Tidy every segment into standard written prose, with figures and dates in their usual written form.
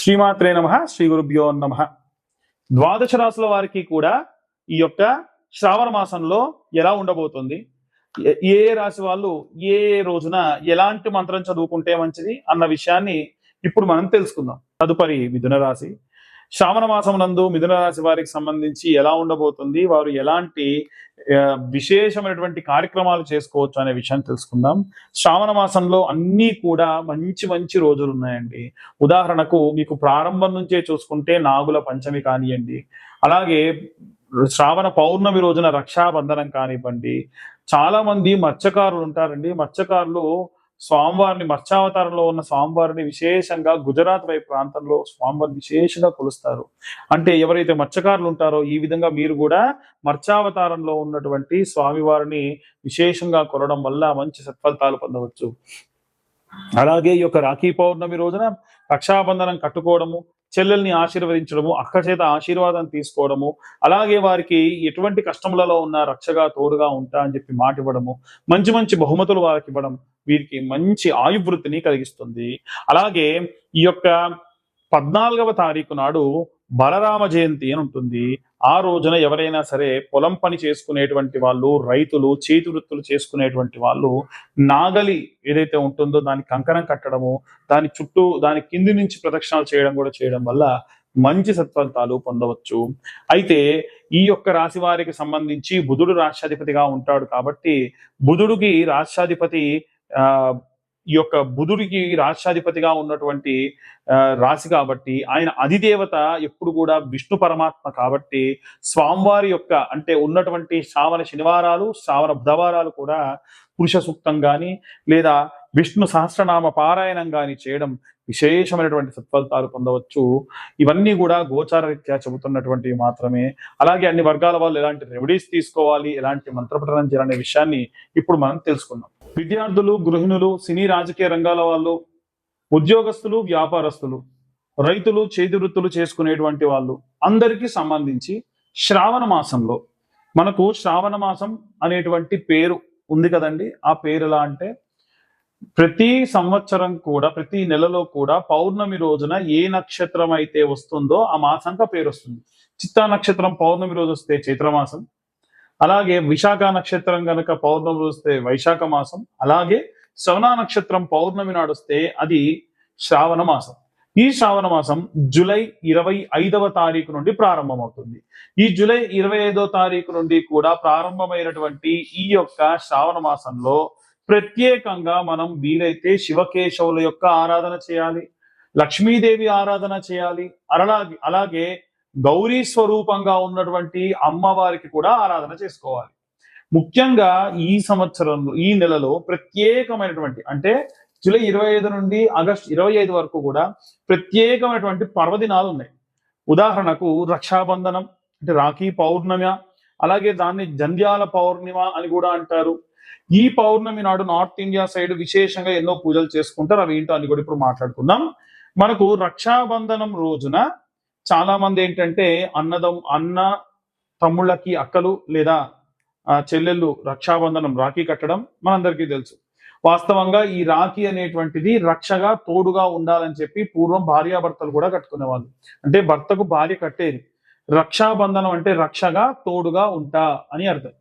శ్రీమాత్రే నమః. శ్రీ గురుభ్యో నమః. ద్వాదశ రాశుల వారికి కూడా ఈ యొక్క శ్రావణ మాసంలో ఎలా ఉండబోతుంది, ఏ రాశి వాళ్ళు ఏ రోజున ఎలాంటి మంత్రం చదువుకుంటే మంచిది అన్న విషయాన్ని ఇప్పుడు మనం తెలుసుకుందాం. తదుపరి మిథున రాశి. శ్రావణ మాసం నందు మిథున రాశి వారికి సంబంధించి ఎలా ఉండబోతుంది, వారు ఎలాంటి విశేషమైనటువంటి కార్యక్రమాలు చేసుకోవచ్చు అనే విషయాన్ని తెలుసుకుందాం. శ్రావణ మాసంలో అన్నీ కూడా మంచి మంచి రోజులు ఉన్నాయండి. ఉదాహరణకు మీకు ప్రారంభం నుంచే చూసుకుంటే నాగుల పంచమి కానివ్వండి, అలాగే శ్రావణ పౌర్ణమి రోజున రక్షాబంధనం కానివ్వండి. చాలా మంది మత్స్యకారులు ఉంటారండి. మత్స్యకారులు స్వామివారిని, మత్స్యావతారంలో ఉన్న స్వామివారిని విశేషంగా గుజరాత్ వైపు ప్రాంతంలో స్వామివారిని విశేషంగా కొలుస్తారు. అంటే ఎవరైతే మత్స్యకారులు ఉంటారో ఈ విధంగా మీరు కూడా మత్స్యావతారంలో ఉన్నటువంటి స్వామివారిని విశేషంగా కొలవడం వల్ల మంచి సత్ఫలితాలు పొందవచ్చు. అలాగే ఈ యొక్క రాఖీ పౌర్ణమి రోజున రక్షాబంధనం కట్టుకోవడము, చెల్లెల్ని ఆశీర్వదించడము, అక్క చేత ఆశీర్వాదం తీసుకోవడము, అలాగే వారికి ఎటువంటి కష్టములలో ఉన్న రక్షగా తోడుగా ఉంటా అని చెప్పి మాట ఇవ్వడము, మంచి మంచి బహుమతులు వారికి ఇవ్వడం వీరికి మంచి ఆయువృత్తిని కలిగిస్తుంది. అలాగే ఈ యొక్క 14వ తారీఖు నాడు బలరామ జయంతి అని ఉంటుంది. ఆ రోజున ఎవరైనా సరే పొలం పని చేసుకునేటువంటి వాళ్ళు, రైతులు, చేతి వృత్తులు చేసుకునేటువంటి వాళ్ళు నాగలి ఏదైతే ఉంటుందో దానికి కంకణం కట్టడము, దాని చుట్టూ దాని కింది నుంచి ప్రదక్షిణాలు చేయడం కూడా చేయడం వల్ల మంచి సత్ఫలితాలు పొందవచ్చు. అయితే ఈ యొక్క రాశి వారికి సంబంధించి బుధుడు రాష్ట్రాధిపతిగా ఉంటాడు కాబట్టి బుధుడికి రాష్ట్రాధిపతి ఈ యొక్క బుధుడికి రాష్ట్రాధిపతిగా ఉన్నటువంటి రాశి కాబట్టి ఆయన అధిదేవత ఎప్పుడు కూడా విష్ణు పరమాత్మ కాబట్టి స్వామివారి యొక్క అంటే ఉన్నటువంటి శ్రావణ శనివారాలు, శ్రావణ బుధవారాలు కూడా పురుష సూక్తం కానీ లేదా విష్ణు సహస్రనామ పారాయణం కానీ చేయడం విశేషమైనటువంటి సత్ఫలితాలు పొందవచ్చు. ఇవన్నీ కూడా గోచార రీత్యా చెబుతున్నటువంటివి మాత్రమే. అలాగే అన్ని వర్గాల వాళ్ళు ఎలాంటి రెమెడీస్ తీసుకోవాలి, ఎలాంటి మంత్రపఠనం చేయాలనే విషయాన్ని ఇప్పుడు మనం తెలుసుకుందాం. విద్యార్థులు, గృహిణులు, సినీ రాజకీయ రంగాల వాళ్ళు, ఉద్యోగస్తులు, వ్యాపారస్తులు, రైతులు, చేతి వృత్తులు చేసుకునేటువంటి వాళ్ళు అందరికీ సంబంధించి శ్రావణ మాసంలో మనకు శ్రావణ మాసం అనేటువంటి పేరు ఉంది కదండి. ఆ పేరు ఎలా అంటే ప్రతి సంవత్సరం కూడా ప్రతి నెలలో కూడా పౌర్ణమి రోజున ఏ నక్షత్రం అయితే వస్తుందో ఆ మాసంగా పేరు వస్తుంది. చిత్తా నక్షత్రం పౌర్ణమి రోజు వస్తే చైత్రమాసం, అలాగే విశాఖ నక్షత్రం కనుక పౌర్ణమి రోజు వస్తే వైశాఖ మాసం, అలాగే శ్రవణ నక్షత్రం పౌర్ణమి నాడు వస్తే అది శ్రావణ మాసం. ఈ శ్రావణ మాసం జూలై 25వ తారీఖు నుండి ప్రారంభమవుతుంది. ఈ జూలై 25వ తారీఖు నుండి కూడా ప్రారంభమైనటువంటి ఈ యొక్క శ్రావణ మాసంలో ప్రత్యేకంగా మనం వీలైతే శివకేశవుల యొక్క ఆరాధన చేయాలి, లక్ష్మీదేవి ఆరాధన చేయాలి, అలాగే గౌరీ స్వరూపంగా ఉన్నటువంటి అమ్మవారికి కూడా ఆరాధన చేసుకోవాలి. ముఖ్యంగా ఈ సంవత్సరంలో ఈ నెలలో ప్రత్యేకమైనటువంటి అంటే జూలై 25 నుండి ఆగస్టు 25 వరకు కూడా ప్రత్యేకమైనటువంటి పర్వదినాలు ఉన్నాయి. ఉదాహరణకు రక్షాబంధనం అంటే రాఖీ పౌర్ణమి, అలాగే దాన్ని జంధ్యాల పౌర్ణిమ అని కూడా అంటారు. ఈ పౌర్ణమి నాడు నార్త్ ఇండియా సైడ్ విశేషంగా ఎన్నో పూజలు చేసుకుంటారు. అవి ఏంటో అని కూడా ఇప్పుడు మాట్లాడుకుందాం. మనకు రక్షాబంధనం రోజున చాలా మంది ఏంటంటే అన్న తమ్ముళ్ళకి అక్కలు లేదా చెల్లెళ్ళు రక్షాబంధనం రాఖీ కట్టడం మనందరికీ తెలుసు. వాస్తవంగా ఈ రాఖీ అనేటువంటిది రక్షగా తోడుగా ఉండాలని చెప్పి పూర్వం భార్యాభర్తలు కూడా కట్టుకునేవాళ్ళు. అంటే భర్తకు భార్య కట్టేది. రక్షాబంధనం అంటే రక్షగా తోడుగా ఉంటా అని అర్థం.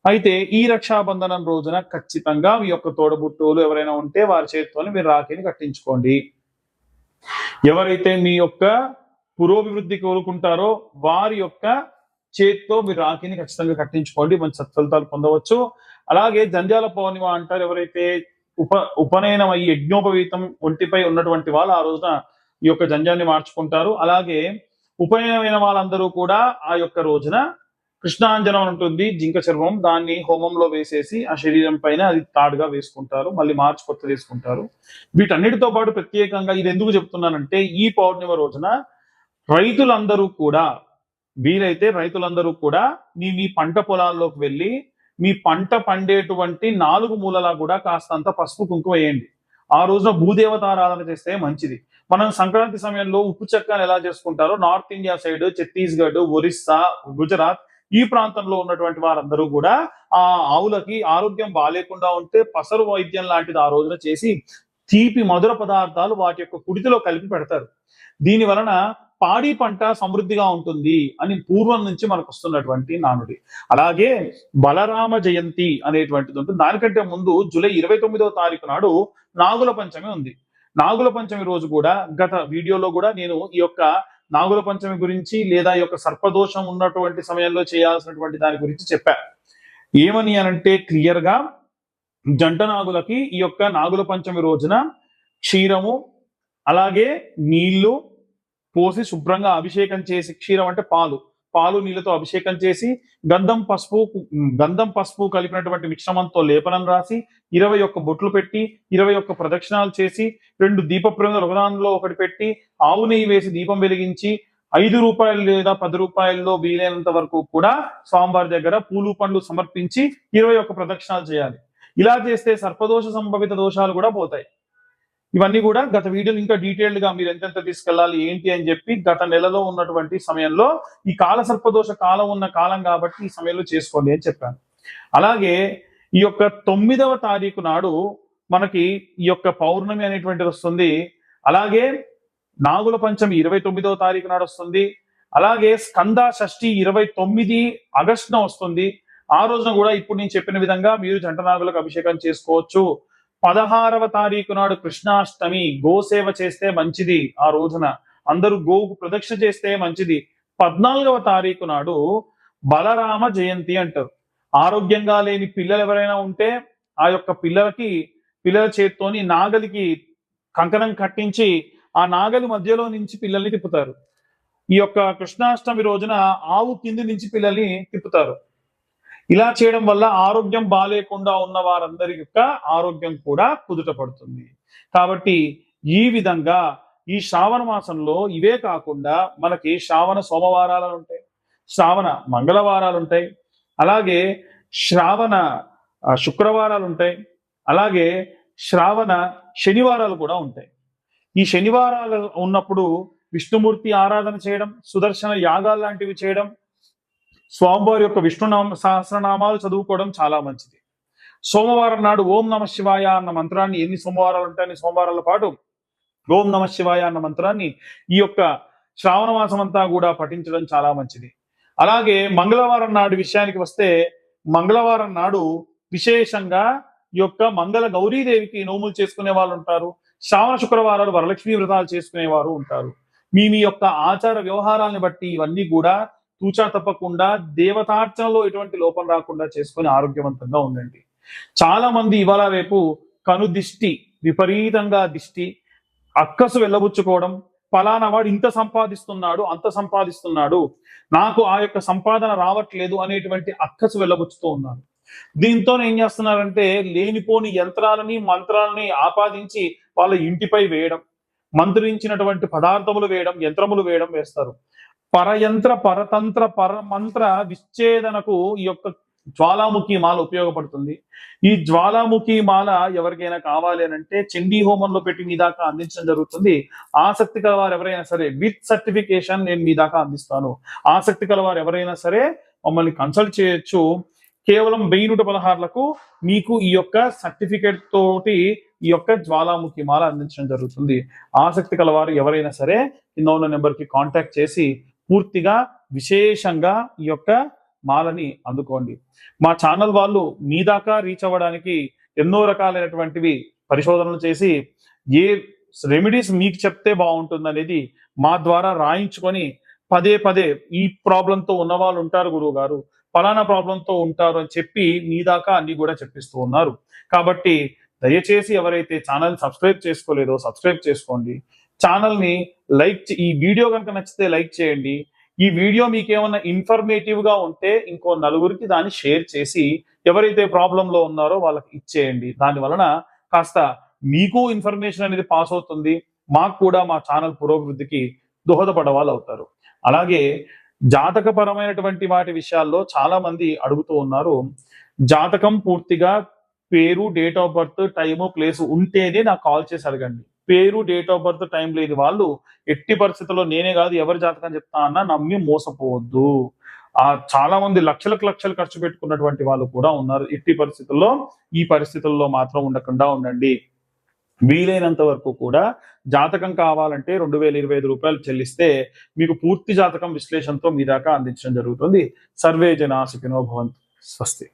అయితే ఈ రక్షాబంధనం రోజున ఖచ్చితంగా మీ యొక్క తోడబుట్టువులు ఎవరైనా ఉంటే వారి చేతితో మీరు రాఖీని కట్టించుకోండి. ఎవరైతే మీ యొక్క పురోభివృద్ధి కోరుకుంటారో వారి యొక్క చేతితో మీరు రాఖీని ఖచ్చితంగా కట్టించుకోండి, మంచి సత్ఫలితాలు పొందవచ్చు. అలాగే జంధ్యాల పౌర్ణిమ అంటారు. ఎవరైతే ఉపనయనం అయ్యి యజ్ఞోపవీతం ఒంటిపై ఉన్నటువంటి వాళ్ళు ఆ రోజున ఈ యొక్క జంధ్యాన్ని మార్చుకుంటారు. అలాగే ఉపనయనమైన వాళ్ళందరూ కూడా ఆ యొక్క రోజున కృష్ణాంజనం ఉంటుంది, జింక చర్మం, దాన్ని హోమంలో వేసేసి ఆ శరీరం పైన అది తాడుగా వేసుకుంటారు, మళ్ళీ మార్చి కొత్త వేసుకుంటారు. వీటన్నిటితో పాటు ప్రత్యేకంగా ఇది ఎందుకు చెప్తున్నానంటే ఈ పౌర్ణిమ రోజున రైతులందరూ కూడా వీలైతే రైతులందరూ కూడా మీ పంట పొలాల్లోకి వెళ్ళి మీ పంట పండేటువంటి 4 మూలలా కూడా కాస్తంత పసుపు కుంకుమ వేయండి. ఆ రోజున భూదేవత ఆరాధన చేస్తే మంచిది. మనం సంక్రాంతి సమయంలో ఉప్పు చెక్కని ఎలా చేసుకుంటారో north India side Chhattisgarh, Orissa, Gujarat ఈ ప్రాంతంలో ఉన్నటువంటి వారందరూ కూడా ఆ ఆవులకి ఆరోగ్యం బాగాలేకుండా ఉంటే పసరు వైద్యం లాంటిది ఆ రోజున చేసి తీపి మధుర పదార్థాలు వాటి యొక్క కుడితిలో కలిపి పెడతారు. దీని వలన పాడి పంట సమృద్ధిగా ఉంటుంది అని పూర్వం నుంచి మనకు వస్తున్నటువంటి నానుడి. అలాగే బలరామ జయంతి అనేటువంటిది ఉంటుంది. దానికంటే ముందు జూలై 29వ తారీఖు నాడు నాగుల పంచమి ఉంది. నాగుల పంచమి రోజు కూడా గత వీడియోలో కూడా నేను ఈ యొక్క నాగుల పంచమి గురించి లేదా ఈ యొక్క సర్పదోషం ఉన్నటువంటి సమయంలో చేయాల్సినటువంటి దాని గురించి చెప్పా. ఏమని అనంటే క్లియర్ గా జంట నాగులకి ఈ యొక్క నాగుల పంచమి రోజున క్షీరము అలాగే నీళ్లు పోసి శుభ్రంగా అభిషేకం చేసి, క్షీరం అంటే పాలు నీళ్ళతో అభిషేకం చేసి గంధం పసుపు కలిపినటువంటి మిశ్రమంతో లేపనం రాసి 21 బొట్లు పెట్టి 21 ప్రదక్షిణాలు చేసి 2 దీప ప్రమిదలు ఒకదానిలో ఒకటి పెట్టి ఆవు నెయ్యి వేసి దీపం వెలిగించి 5 రూపాయలు లేదా 10 రూపాయల్లో వీలైనంత వరకు కూడా స్వామివారి దగ్గర పూలు పండ్లు సమర్పించి 21 ప్రదక్షిణాలు చేయాలి. ఇలా చేస్తే సర్పదోష సంభవిత దోషాలు కూడా పోతాయి. ఇవన్నీ కూడా గత వీడియోలు ఇంకా డీటెయిల్డ్ గా మీరు ఎంతెంత తీసుకెళ్లాలి ఏంటి అని చెప్పి గత నెలలో ఉన్నటువంటి సమయంలో ఈ కాల సర్పదోష కాలం ఉన్న కాలం కాబట్టి ఈ సమయంలో చేసుకోండి అని చెప్పాను. అలాగే ఈ యొక్క 9వ తారీఖు నాడు మనకి ఈ యొక్క పౌర్ణమి అనేటువంటిది వస్తుంది. అలాగే నాగుల పంచమి 29వ తారీఖు నాడు వస్తుంది. అలాగే స్కంద షష్ఠి 29 ఆగస్టున వస్తుంది. ఆ రోజున కూడా ఇప్పుడు నేను చెప్పిన విధంగా మీరు జంట నాగులకు అభిషేకం చేసుకోవచ్చు. 16వ తారీఖు నాడు కృష్ణాష్టమి, గోసేవ చేస్తే మంచిది. ఆ రోజున అందరూ గోవుకు ప్రదక్షిణ చేస్తే మంచిది. 14వ తారీఖు నాడు బలరామ జయంతి అంటారు. ఆరోగ్యంగా లేని పిల్లలు ఎవరైనా ఉంటే ఆ యొక్క పిల్లల చేత్తోని నాగలికి కంకణం కట్టించి ఆ నాగలి మధ్యలో నుంచి పిల్లల్ని తిప్పుతారు. ఈ యొక్క కృష్ణాష్టమి రోజున ఆవు కింది నుంచి పిల్లల్ని తిప్పుతారు. ఇలా చేయడం వల్ల ఆరోగ్యం బాలేకుండా ఉన్న వారందరి యొక్క ఆరోగ్యం కూడా కుదుట పడుతుంది. కాబట్టి ఈ విధంగా ఈ శ్రావణ మాసంలో ఇవే కాకుండా మనకి శ్రావణ సోమవారాలు ఉంటాయి, శ్రావణ మంగళవారాలు ఉంటాయి, అలాగే శ్రావణ శుక్రవారాలు ఉంటాయి, అలాగే శ్రావణ శనివారాలు కూడా ఉంటాయి. ఈ శనివారాలు ఉన్నప్పుడు విష్ణుమూర్తి ఆరాధన చేయడం, సుదర్శన యాగాలు లాంటివి చేయడం, స్వామివారి యొక్క విష్ణునామ సహస్రనామాలు చదువుకోవడం చాలా మంచిది. సోమవారం నాడు ఓం నమ శివాయ అన్న మంత్రాన్ని, ఎన్ని సోమవారాలు ఉంటాయని సోమవారాల పాటు ఓం నమ శివాయ అన్న మంత్రాన్ని ఈ యొక్క శ్రావణ మాసం అంతా కూడా పఠించడం చాలా మంచిది. అలాగే మంగళవారం నాడు విషయానికి వస్తే, మంగళవారం నాడు విశేషంగా ఈ యొక్క మంగళ గౌరీదేవికి నోములు చేసుకునే వాళ్ళు ఉంటారు. శ్రావణ శుక్రవారాలు వరలక్ష్మీ వ్రతాలు చేసుకునేవారు ఉంటారు. మీ యొక్క ఆచార వ్యవహారాలను బట్టి ఇవన్నీ కూడా తూచా తప్పకుండా దేవతార్చనలో ఎటువంటి లోపం రాకుండా చేసుకుని ఆరోగ్యవంతంగా ఉండండి. చాలా మంది ఇవాళ రేపు కనుదిష్టి, విపరీతంగా దిష్టి, అక్కసు వెళ్ళబుచ్చుకోవడం, ఫలానా వాడు ఇంత సంపాదిస్తున్నాడు అంత సంపాదిస్తున్నాడు, నాకు ఆ యొక్క సంపాదన రావట్లేదు అనేటువంటి అక్కసు వెళ్ళబుచ్చుతూ ఉన్నారు. దీంతో ఏం చేస్తున్నారంటే లేనిపోని యంత్రాలని మంత్రాలని ఆపాదించి వాళ్ళ ఇంటిపై వేయడం, మంత్రించినటువంటి పదార్థములు వేయడం, యంత్రములు వేయడం వేస్తారు. పరయంత్ర పరతంత్ర పరమంత్ర విచ్ఛేదనకు ఈ యొక్క జ్వాలాముఖి మాల ఉపయోగపడుతుంది. ఈ జ్వాలాముఖి మాల ఎవరికైనా కావాలి అని అంటే చండీ హోమంలో పెట్టి మీ దాకా అందించడం జరుగుతుంది. ఆసక్తి కలవారు ఎవరైనా సరే విత్ సర్టిఫికేషన్ నేను మీ దాకా అందిస్తాను. ఆసక్తి కలవారు ఎవరైనా సరే మమ్మల్ని కన్సల్ట్ చేయొచ్చు. కేవలం 1116లకు మీకు ఈ యొక్క సర్టిఫికేట్ తోటి ఈ యొక్క జ్వాలాముఖి మాల అందించడం జరుగుతుంది. ఆసక్తి కలవారు ఎవరైనా సరే కింద ఉన్న నెంబర్కి కాంటాక్ట్ చేసి పూర్తిగా విశేషంగా ఈ యొక్క మాలని అందుకోండి. మా ఛానల్ వాళ్ళు మీ దాకా రీచ్ అవ్వడానికి ఎన్నో రకాలైనటువంటివి పరిశోధనలు చేసి ఏ రెమెడీస్ మీకు చెప్తే బాగుంటుంది అనేది మా ద్వారా రాయించుకొని పదే ఈ ప్రాబ్లంతో ఉన్న వాళ్ళు ఉంటారు, గురువు గారు ఫలానా ప్రాబ్లంతో ఉంటారు అని చెప్పి మీ దాకా అన్ని కూడా చెప్పిస్తూ ఉన్నారు. కాబట్టి దయచేసి ఎవరైతే ఛానల్ సబ్స్క్రైబ్ చేసుకోలేదో సబ్స్క్రైబ్ చేసుకోండి. ఛానల్ని ఈ వీడియో కనుక నచ్చితే లైక్ చేయండి. ఈ వీడియో మీకు ఏమన్నా ఇన్ఫర్మేటివ్ గా ఉంటే ఇంకో నలుగురికి దాన్ని షేర్ చేసి ఎవరైతే ప్రాబ్లంలో ఉన్నారో వాళ్ళకి ఇచ్చేయండి. దాని వలన కాస్త మీకు ఇన్ఫర్మేషన్ అనేది పాస్ అవుతుంది, మాకు కూడా మా ఛానల్ పురోభివృద్ధికి దోహదపడే వాళ్ళు అవుతారు. అలాగే జాతకపరమైనటువంటి వాటి విషయాల్లో చాలా మంది అడుగుతూ ఉన్నారు. జాతకం పూర్తిగా పేరు, date of birth, time, place ఉంటేనే నాకు కాల్ చేసి అడగండి. పేరు, డేట్ ఆఫ్ బర్త్, టైం లేని వాళ్ళు ఎట్టి పరిస్థితుల్లో నేనే కాదు ఎవరి జాతకం చెప్తా అన్నా నమ్మి మోసపోవద్దు. చాలా మంది లక్షలకు లక్షలు ఖర్చు పెట్టుకున్నటువంటి వాళ్ళు కూడా ఉన్నారు. ఎట్టి పరిస్థితుల్లో ఈ పరిస్థితుల్లో మాత్రం ఉండకుండా ఉండండి. వీలైనంత వరకు కూడా జాతకం కావాలంటే 2025 రూపాయలు చెల్లిస్తే మీకు పూర్తి జాతకం విశ్లేషణతో మీ దాకా అందించడం జరుగుతుంది. సర్వే జనా సుఖినో భవంతు. స్వస్తి.